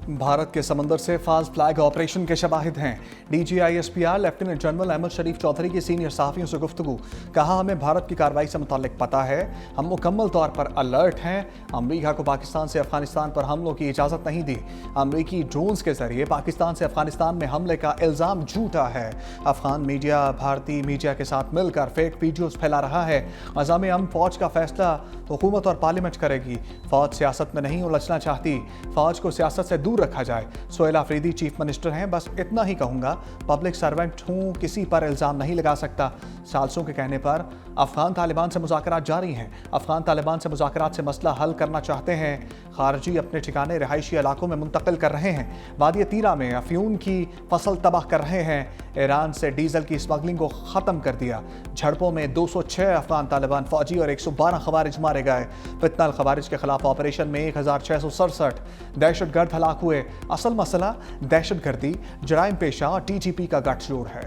भारत के समंदर से फास्ट फ्लैग ऑपरेशन के शवाहिद हैं। DGISPR लेफ्टिनेंट जनरल अहमद शरीफ चौधरी की सीनियर सहाफियों से गुफ्तगू। कहा, हमें भारत की कार्रवाई से मुताल्लिक पता है, हम मुकम्मल तौर पर अलर्ट हैं। अमरीका को पाकिस्तान से अफगानिस्तान पर हमलों की इजाज़त नहीं दी। अमरीकी ड्रोन्स के जरिए पाकिस्तान से अफगानिस्तान में हमले का इल्ज़ाम झूठा है। अफगान मीडिया भारतीय मीडिया के साथ मिलकर फेक वीडियोज़ फैला रहा है। अज़ाम अमन फौज का फैसला हुकूमत और पार्लियामेंट करेगी। फौज सियासत में नहीं उलझना चाहती, फौज को सियासत से दूर रखा जाए। सोहेल आफरीदी चीफ मिनिस्टर हैं, बस इतना ही कहूंगा, पब्लिक सर्वेंट हूं, किसी पर इल्जाम नहीं लगा सकता। सालसों के कहने पर अफगान तालिबान से मुज़ाकरात जारी हैं। अफगान तालिबान से मुज़ाकरात से मसला हल करना चाहते हैं। खारजी अपने ठिकाने रिहायशी इलाकों में मुंतकिल कर रहे हैं। वादी तीरा में अफ्यून की फसल तबाह कर रहे हैं। ईरान से डीजल की स्मगलिंग को ख़त्म कर दिया। झड़पों में 206 अफगान तालिबान फौजी और 112 खवारिज मारे गए। फितनल खवारिज के खिलाफ ऑपरेशन में 1667 दहशतगर्द हलाक हुए। असल मसला दहशतगर्दी, जराइम पेशा और TTP का गठजोड़ है।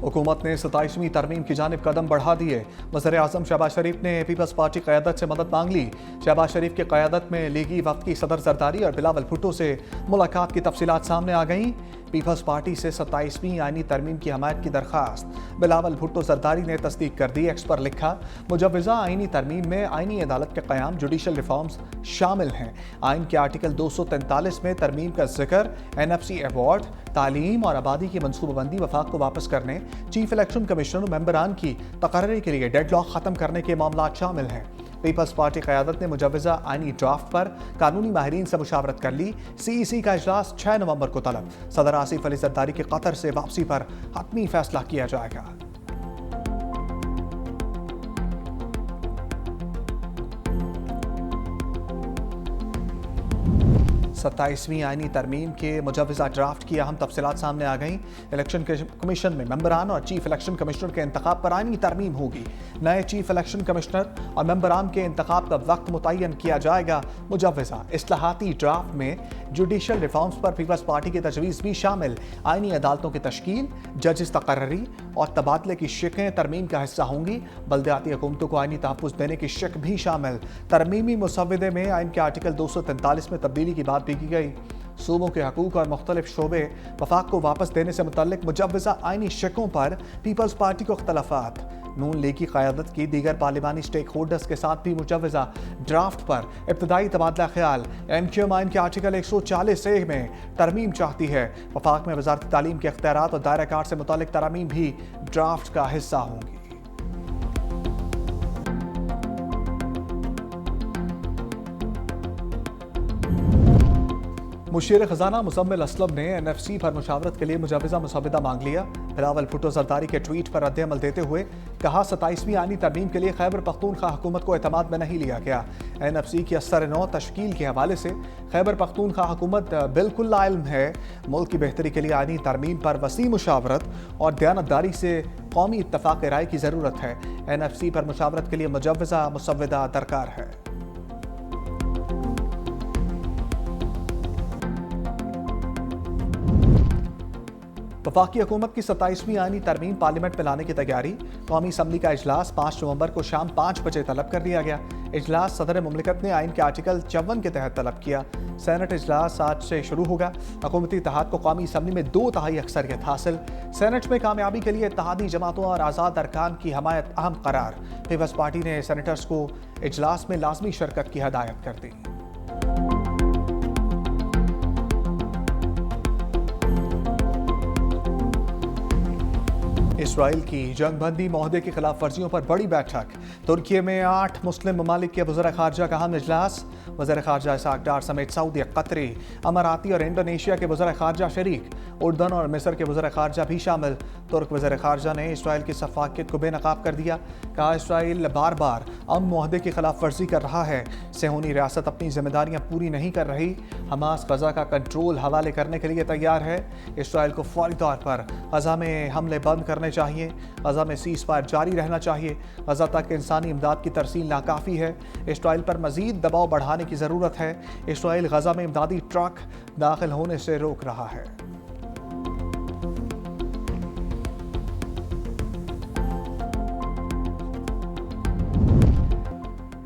हुकूमत ने 27वीं तरमीम की जानिब कदम बढ़ा दिए। वज़ीर-ए-आज़म शहबाज शरीफ ने पीपल्स पार्टी क़यादत से मदद मांग ली। शहबाज शरीफ की क़यादत में लीगी वफ़द की सदर जरदारी और बिलावल भुट्टो से मुलाकात की तफसीलात सामने आ गईं। पीपल्स पार्टी से 27वीं आईनी तरमीम की हमायत की दरख्वास्त बिलावल भुट्टो जरदारी ने तस्दीक कर दी। एक्स पर लिखा, मुजव्वज़ा आईनी तरमीम में आईनी अदालत के क़याम, जुडिशल रिफॉर्म्स शामिल हैं। आइन के आर्टिकल 243 में तरमीम का जिक्र, NFC अवार्ड, तालीम और आबादी की मनसूबाबंदी, वफाक को वापस करने, चीफ इलेक्शन कमिश्नर और मेंबरान की तकर्री के लिए डेडलॉक ख़त्म करने के मामला शामिल हैं। पीपल्स पार्टी क़यादत ने मुजव्वज़ा आईनी ड्राफ्ट पर कानूनी माहिरीन से मुशावरत कर ली। CEC का इजलास 6 नवंबर को तलब। सदर आसिफ अली जरदारी की कतर से वापसी पर हतमी फैसला किया जाएगा। 27वीं आईनी तरमीम के मुजव्वज़ा ड्राफ्ट की अहम तफसीलात सामने आ गईं। इलेक्शन कमीशन में मेंबरान और चीफ इलेक्शन कमिश्नर के इंतखाब पर आईनी तरमीम होगी। नए चीफ इलेक्शन कमिश्नर और मेंबरान के इंतखाब का वक्त मुतय्यन किया जाएगा। मुजव्वज़ा इस्लाहाती ड्राफ्ट में जुडिशल रिफॉर्म्स पर पीपल्स पार्टी की तजवीज़ भी शामिल। आईनी अदालतों की तश्कील, जजेस तकर्री और तबादले की शिकें तरमीम का हिस्सा होंगी। बल्दियाती हुकूमतों को आईनी तहफ़्फ़ुज़ देने की शिक भी शामिल। तरमीमी मुसव्वदे में आइन के आर्टिकल 243 में तब्दीली की बात भी की गई। सूबों के हकूक़ और मुख्तलिफ शोबे वफाक को वापस देने से मुतल्लिक मुजव्वज़ा आईनी शिकों पर पीपल्स पार्टी को इख्तलाफात। नून लीग की क़यादत की दीगर पार्लिमानी स्टेक होल्डर्स के साथ भी मुजव्वज़ा ड्राफ्ट पर इब्तदाई तबादला ख्याल। MQM आइन के आर्टिकल 140A में तरमीम चाहती है। वफाक में वज़ारत तालीम के इख्तियारात और दायरा कार से मुतालिक तरामीम भी ड्राफ्ट का हिस्सा होंगी। मुशीर ख़जाना मुज़म्मिल असलम ने NFC पर मुशावरत के लिए मुजव्वज़ा मुसव्वदा मांग लिया। बिलावल भुट्टो जरदारी के ट्वीट पर रद्द-ए-अमल देते हुए कहा, 27वीं आईनी तरमीम के लिए खैबर पख्तूनख्वा हुकूमत को एतमाद में नहीं लिया गया। NFC की असर-ए-नौ तश्कील के हवाले से खैबर पख्तूनख्वा हुकूमत बिल्कुल लाइल्म है। मुल्क की बेहतरी के लिए आईनी तरमीम पर वसी मुशावरत और दयानतदारी से कौमी इत्तफ़ाक़ राय की ज़रूरत है। NFC पर मुशावरत के लिए मुजव्वज़ा मुसव्वदा दरकार है। वफाकी हुकूमत की 27वीं आईनी तरमीम पार्लियामेंट में लाने की तैयारी। कौमी असम्बली का इजलास 5 नवंबर को शाम 5 बजे तलब कर दिया गया। इजलास सदर मुमलिकत ने आइन के आर्टिकल 54 के तहत तलब किया। सेनेट इजलास आज से शुरू होगा। हुकूमती इत्तेहाद को कौमी असम्बली में 2/3 अक्सरियत हासिल। सेनेट में कामयाबी के लिए इत्तेहादी जमातों और आज़ाद अरकान की हमायत अहम करार। पीपल्स पार्टी ने सेनेटर्स को इजलास में लाजमी शिरकत की हदायत कर दी। इसराइल की जंगबंदी माहदे की खिलाफ वर्जियों पर बड़ी बैठक। तुर्की में 8 मुस्लिम ममालिक के वज़ीर ख़ारजा का अहम इजलास। वज़ीर ख़ारजा इसहाक़ डार समेत सऊदी, कतरी, अमाराती और इंडोनेशिया के वज़ीर ख़ारजा शरीक। उर्दन और मिस्र के वज़ीर ख़ारजा भी शामिल। तुर्क वज़ीर ख़ारजा ने इसराइल की शफ़ाक़ियत को बेनकाब कर दिया। कहा, इसराइल बार बार अमन माहदे की खिलाफ वर्जी कर रहा है। सेहूनी रियासत अपनी जिम्मेदारियाँ पूरी नहीं कर रही। हमास गज़ा का कंट्रोल हवाले करने के लिए तैयार है। इसराइल को फौरी तौर पर गज़ा में हमले बंद करने चाहिए। गज़ा में सीज़ फायर जारी रहना चाहिए। गज़ा तक इंसानी इमदाद की तरसील नाकाफ़ी है। इसराइल पर मज़ीद दबाव बढ़ाने की ज़रूरत है। इसराइल गज़ा में इमदादी ट्रक दाखिल होने से रोक रहा है।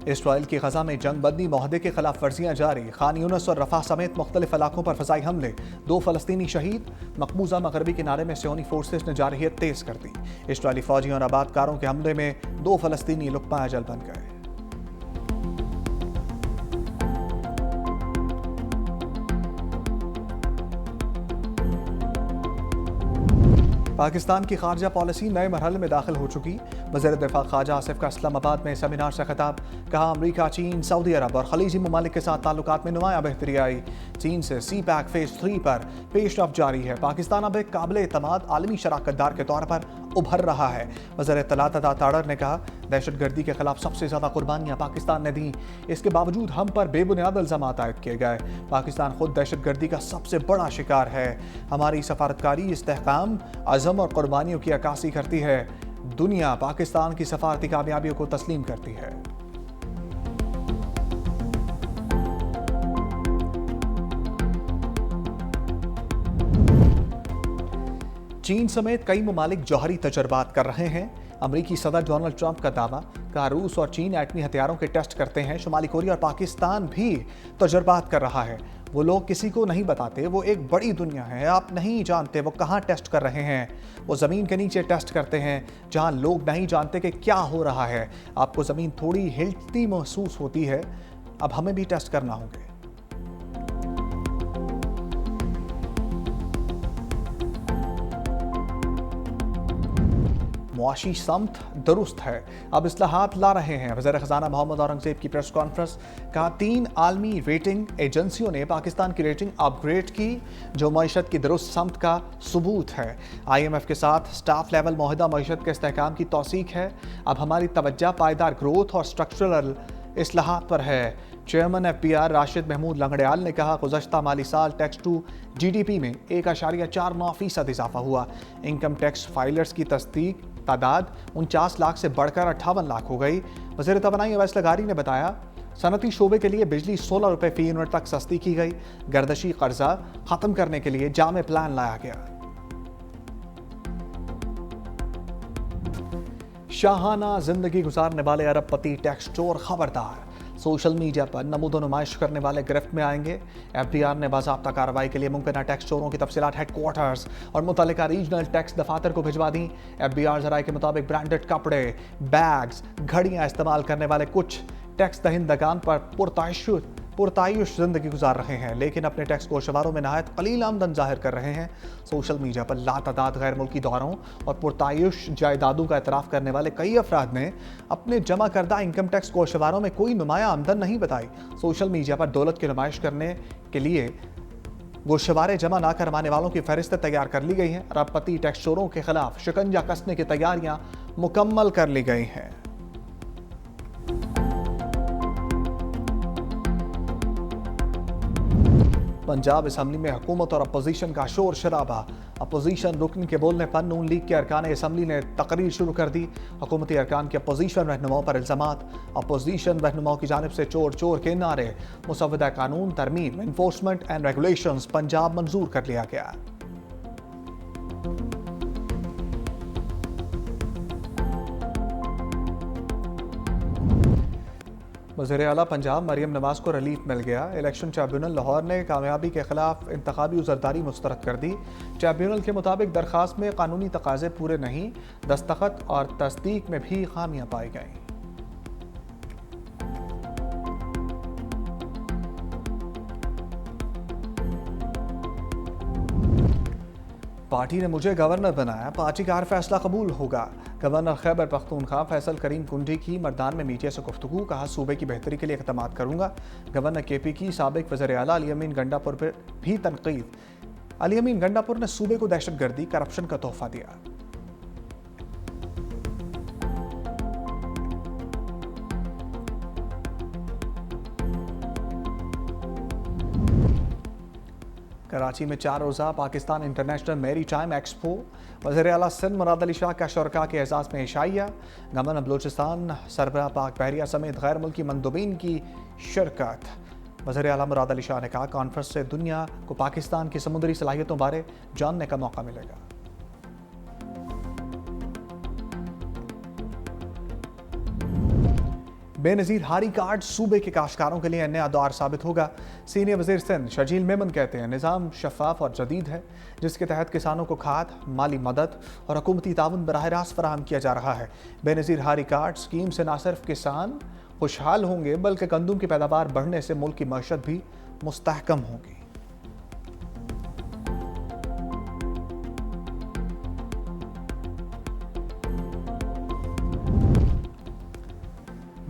इसराइल की गजा में जंग बंदी माहदे के खिलाफ वर्जियां जारी। खान यूनस और रफा समेत मुख्तलिफ इलाकों पर फजाई हमले, 2 फलस्तीनी शहीद। मकबूजा मगरबी किनारे में सियोनी फोर्सेस ने जारहियत तेज कर दी। इसराइली फौजियों और आबादकारों के हमले में 2 फलस्तीनी लुक्मा अजल बन गए। पाकिस्तान की खारजा पॉलिसी नए मरहले में दाखिल हो चुकी। वज़ीर दिफा ख्वाजा आसिफ का इस्लामाबाद में सेमिनार से खिताब। कहा, अमरीका, चीन, सऊदी अरब और खलीजी ममालिक के साथ ताल्लुकात में नुमाया बेहतरी आई। चीन से सी पैक फेज 3 पर पेशरफ जारी है। पाकिस्तान अब एक काबिल एतमाद आलमी शराकतदार के तौर पर उभर रहा है। वज़ीर इत्तलात अता ताड़र ने कहा, दहशतगर्दी के खिलाफ सबसे ज़्यादा कुर्बानियाँ पाकिस्तान ने दी। इसके बावजूद हम पर बेबुनियाद इल्ज़ामात आयद किए गए। पाकिस्तान खुद दहशतगर्दी का सबसे बड़ा शिकार है। हमारी सफारतकारी इस्तेहकाम, अज़म और कुर्बानियों की अक्कासी करती है। दुनिया पाकिस्तान की सफारती कामयाबियों को तस्लीम करती है। चीन समेत कई ममालिक जौहरी तजर्बात कर रहे हैं। अमरीकी सदर डोनाल्ड ट्रंप का दावा। कहा, रूस और चीन एटमी हथियारों के टेस्ट करते हैं। शुमाली कोरिया और पाकिस्तान भी तजर्बात कर रहा है। वो लोग किसी को नहीं बताते। वो एक बड़ी दुनिया है, आप नहीं जानते वो कहाँ टेस्ट कर रहे हैं। वो ज़मीन के नीचे टेस्ट करते हैं जहाँ लोग नहीं जानते कि क्या हो रहा है। आपको ज़मीन थोड़ी हिलती महसूस होती है, अब हमें भी टेस्ट करना होंगे। मुआशी समत दुरुस्त है, अब इस्लाहात ला रहे हैं। वज़ीर ख़ज़ाना मोहम्मद औरंगज़ेब की प्रेस कॉन्फ्रेंस। कहा, 3 आलमी रेटिंग एजेंसियों ने पाकिस्तान की रेटिंग अपग्रेड की, जो मईशत की दुरुस्त समत का सबूत है। IMF के साथ स्टाफ लेवल मुआहदा मईशत के इस्तेहकाम की तौसीक है। अब हमारी तवज्जो पायदार ग्रोथ और स्ट्रक्चरल इस्लाहात पर है। चेयरमैन FBR राशिद महमूद लंगड़ियाल ने कहा, गुज़श्ता माली साल टैक्स टू GDP में 1.49% इजाफा हुआ। इनकम टैक्स फाइलर्स की तस्दीक तादाद 49 लाख से बढ़कर 58 लाख हो गई। वज़ीर तवानाई अवैस लगारी ने बताया, सनती शोबे के लिए बिजली 16 रुपये फी यूनिट तक सस्ती की गई। गर्दशी कर्जा खत्म करने के लिए जामे प्लान लाया गया। शाहाना जिंदगी गुजारने वाले अरबपति टैक्स चोर खबरदार। सोशल मीडिया पर नमूदो नुमाइश करने वाले गिरफ्त में आएंगे। FBR ने बाज़ाब्ता कार्रवाई के लिए मुमकिन टैक्स चोरों की तफसीलात हेडक्वार्टर्स और मुतल्लिका रीजनल टैक्स दफातर को भिजवा दी। FBR ज़राए के मुताबिक ब्रांडेड कपड़े, बैग्स, घड़ियां इस्तेमाल करने वाले कुछ टैक्स दहिंदगान पर पुरतायुश जिंदगी गुजार रहे हैं, लेकिन अपने टैक्स गोशवारों में नहायत कलील आमदन जाहिर कर रहे हैं। सोशल मीडिया पर लातादाद गैर मुल्की दौरों और पुरतायुश जायदादों का एतराफ़ करने वाले कई अफराद ने अपने जमा करदा इनकम टैक्स गोशवारों में कोई नुमाया आमदन नहीं बताई। सोशल मीडिया पर दौलत की नुमाइश करने के लिए गोशवारे जमा ना करवाने वालों की फहरिस्त तैयार कर ली गई हैं। अरबपति टैक्स चोरों के खिलाफ शिकंजा कसने की तैयारियां मुकम्मल कर ली गई हैं। पंजाब असम्बली में हुकूमत और अपोजिशन का शोर शराबा। अपोजिशन रुकन के बोलने पर नून लीग के अरकान असम्बली ने तकरीर शुरू कर दी। हुकूमती अरकान के अपोजिशन रहनुमाओं पर इल्ज़ामात। अपोजिशन रहनुमाओं की जानिब से चोर चोर के नारे। मुसव्वदा कानून तरमीम इन्फोर्समेंट एंड रेगुलेशंस पंजाब मंजूर कर लिया गया। वज़ीर आला पंजाब मरियम नवाज को रिलीफ मिल गया। इलेक्शन ट्रिब्यूनल लाहौर ने कामयाबी के खिलाफ इंतखाबी उज़रदारी मुस्तरद कर दी। ट्रिब्यूनल के मुताबिक दरख्वास्त में कानूनी तकाजे पूरे नहीं, दस्तखत और तस्दीक में भी खामियां पाई गईं। पार्टी ने मुझे गवर्नर बनाया, पार्टी का हर फैसला कबूल होगा। गवर्नर खैबर पख्तूनख्वा फैसल करीम कुंडी की मर्दान में मीडिया से गुफ्तगू। कहा, सूबे की बेहतरी के लिए इक़दाम करूंगा। गवर्नर KP की साबिक वज़ीर आला अली अमीन गंडापुर पर भी तनकीद। अली अमीन गंडापुर ने सूबे को दहशतगर्दी करप्शन का तोहफा दिया। कराची में 4 रोज़ा Pakistan international maritime expo. वज़ीर आला सिंध मुराद अली शाह का शुरका के एजाज़ में इशाइया। गवर्नर बलूचिस्तान सरबराह पाक बहरिया समेत गैर मुल्की मंदूबीन की शिरकत। वज़ीर आला मुराद अली शाह ने कहा, कॉन्फ्रेंस से दुनिया को पाकिस्तान की समुद्री सलाहियतों बारे जानने का मौका मिलेगा। बेनजीर हारी कार्ड सूबे के काश्तकारों के लिए नया दौर साबित होगा। सीनियर वजीर सिंध शजील मेमन कहते हैं निज़ाम शफाफ और जदीद है, जिसके तहत किसानों को खाद, माली मदद और हुकूमती ताउन बराह रास्त फराहम किया जा रहा है। बेनजीर हारी कार्ड स्कीम से न सिर्फ किसान खुशहाल होंगे बल्कि गंदम की पैदावार बढ़ने से मुल्क की मईशत भी मुस्तहकम होगी।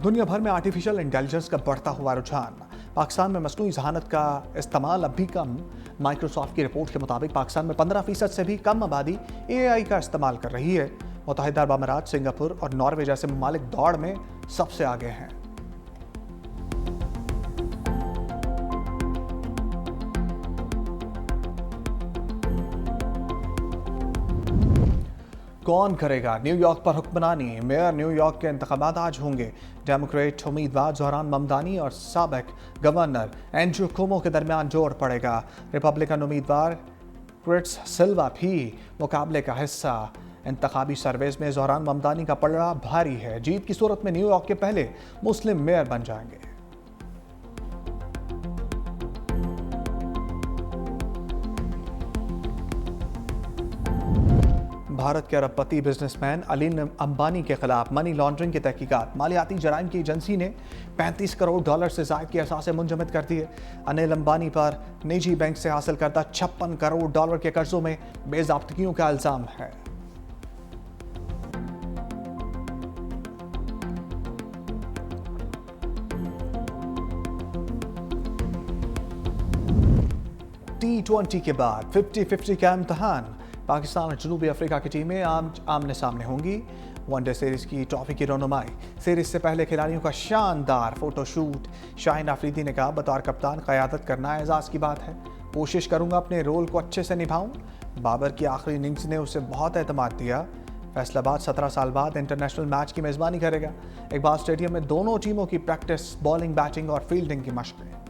दुनिया भर में आर्टिफिशियल इंटेलिजेंस का बढ़ता हुआ रुझान। पाकिस्तान में मसनूई ज़हानत का इस्तेमाल अब भी कम। माइक्रोसॉफ्ट की रिपोर्ट के मुताबिक पाकिस्तान में 15% से भी कम आबादी AI का इस्तेमाल कर रही है। मुत्तहिदा अरब अमारात, सिंगापुर और नॉर्वे जैसे ममालिक दौड़ में सबसे आगे हैं। कौन करेगा न्यूयॉर्क पर हुक्मरानी? मेयर न्यूयॉर्क के इंतखाबात आज होंगे। डेमोक्रेट उम्मीदवार जोहरान ममदानी और साबिक गवर्नर एंड्रू कुओमो के दरमियान जोर पड़ेगा। रिपब्लिकन उम्मीदवार क्रिस सिल्वा भी मुकाबले का हिस्सा। इंतखाबी सर्वेज में जोहरान ममदानी का पलड़ा भारी है। जीत की सूरत में न्यूयॉर्क के पहले मुस्लिम मेयर बन जाएंगे। भारत के अरबपति बिजनेसमैन अनिल अंबानी के खिलाफ मनी लॉन्ड्रिंग की तहकीकात। मालियाती जराइम की एजेंसी ने $35 करोड़ से जायद की असासे मुंजमद कर दी है। अनिल अंबानी पर निजी बैंक से हासिल करदा $56 करोड़ के कर्जों में बेज़ाब्तगियों का इल्जाम है। T20 के बाद 50-50 का इम्तहान। पाकिस्तान और जनूबी अफ्रीका की टीमें आमने सामने होंगी। वनडे सीरीज की ट्रॉफी की रौनुमाई। सीरीज से पहले खिलाड़ियों का शानदार फोटोशूट। शाहीन अफरीदी ने कहा, बतौर कप्तान क़यादत करना एजाज़ की बात है। कोशिश करूंगा अपने रोल को अच्छे से निभाऊं। बाबर की आखिरी इनिंग्स ने उसे बहुत एतमाद दिया। फैसलाबाद 17 साल बाद इंटरनेशनल मैच की मेज़बानी करेगा। इकबाल स्टेडियम में दोनों टीमों की प्रैक्टिस, बॉलिंग, बैटिंग और फील्डिंग की मशक़ें।